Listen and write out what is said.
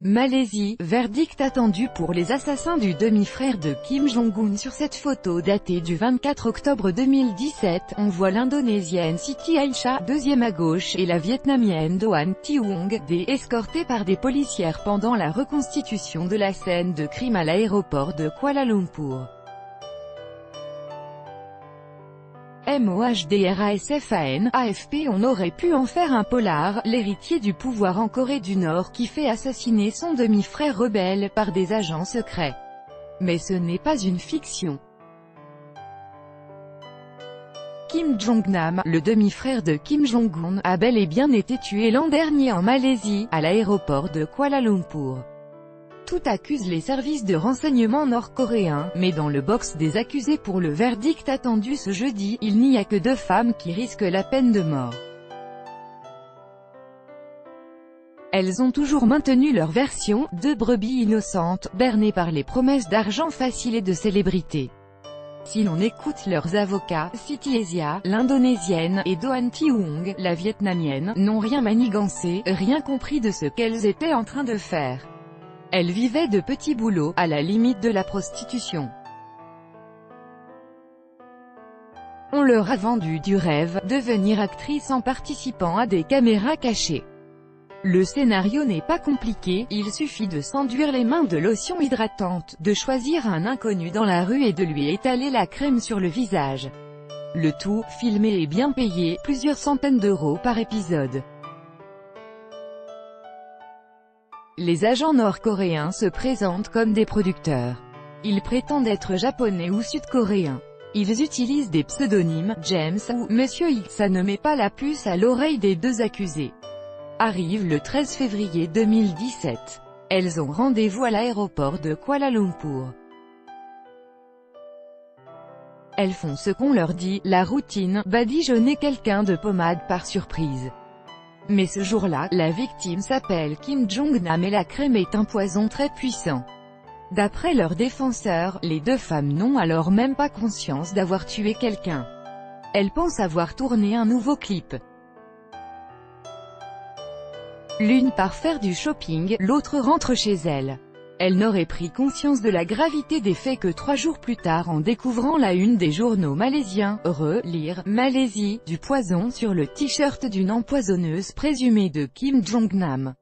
Malaisie, verdict attendu pour les assassins du demi-frère de Kim Jong-un. Sur cette photo datée du 24 octobre 2017, on voit l'Indonésienne Siti Aisyah, deuxième à gauche, et la Vietnamienne Doan Thi Huong, escortées par des policières pendant la reconstitution de la scène de crime à l'aéroport de Kuala Lumpur. MOHDRASFAN, AFP. On aurait pu en faire un polar, l'héritier du pouvoir en Corée du Nord qui fait assassiner son demi-frère rebelle par des agents secrets. Mais ce n'est pas une fiction. Kim Jong-nam, le demi-frère de Kim Jong-un, a bel et bien été tué l'an dernier en Malaisie, à l'aéroport de Kuala Lumpur. Tout accuse les services de renseignement nord-coréens, mais dans le box des accusés pour le verdict attendu ce jeudi, il n'y a que 2 femmes qui risquent la peine de mort. Elles ont toujours maintenu leur version, 2 brebis innocentes, bernées par les promesses d'argent facile et de célébrité. Si l'on écoute leurs avocats, Siti Aisyah, l'Indonésienne, et Doan Thi Huong, la Vietnamienne, n'ont rien manigancé, rien compris de ce qu'elles étaient en train de faire. Elles vivaient de petits boulots, à la limite de la prostitution. On leur a vendu du rêve, devenir actrice en participant à des caméras cachées. Le scénario n'est pas compliqué, il suffit de s'enduire les mains de lotion hydratante, de choisir un inconnu dans la rue et de lui étaler la crème sur le visage. Le tout, filmé et bien payé, plusieurs centaines d'euros par épisode. Les agents nord-coréens se présentent comme des producteurs. Ils prétendent être japonais ou sud-coréens. Ils utilisent des pseudonymes, James ou Monsieur X. Ça ne met pas la puce à l'oreille des 2 accusés. Arrive le 13 février 2017. Elles ont rendez-vous à l'aéroport de Kuala Lumpur. Elles font ce qu'on leur dit, la routine, badigeonner quelqu'un de pommade par surprise. Mais ce jour-là, la victime s'appelle Kim Jong-nam et la crème est un poison très puissant. D'après leurs défenseurs, les 2 femmes n'ont alors même pas conscience d'avoir tué quelqu'un. Elles pensent avoir tourné un nouveau clip. L'une part faire du shopping, l'autre rentre chez elle. Elle n'aurait pris conscience de la gravité des faits que 3 jours plus tard en découvrant la une des journaux malaisiens, lire, Malaisie, du poison sur le t-shirt d'une empoisonneuse présumée de Kim Jong-nam.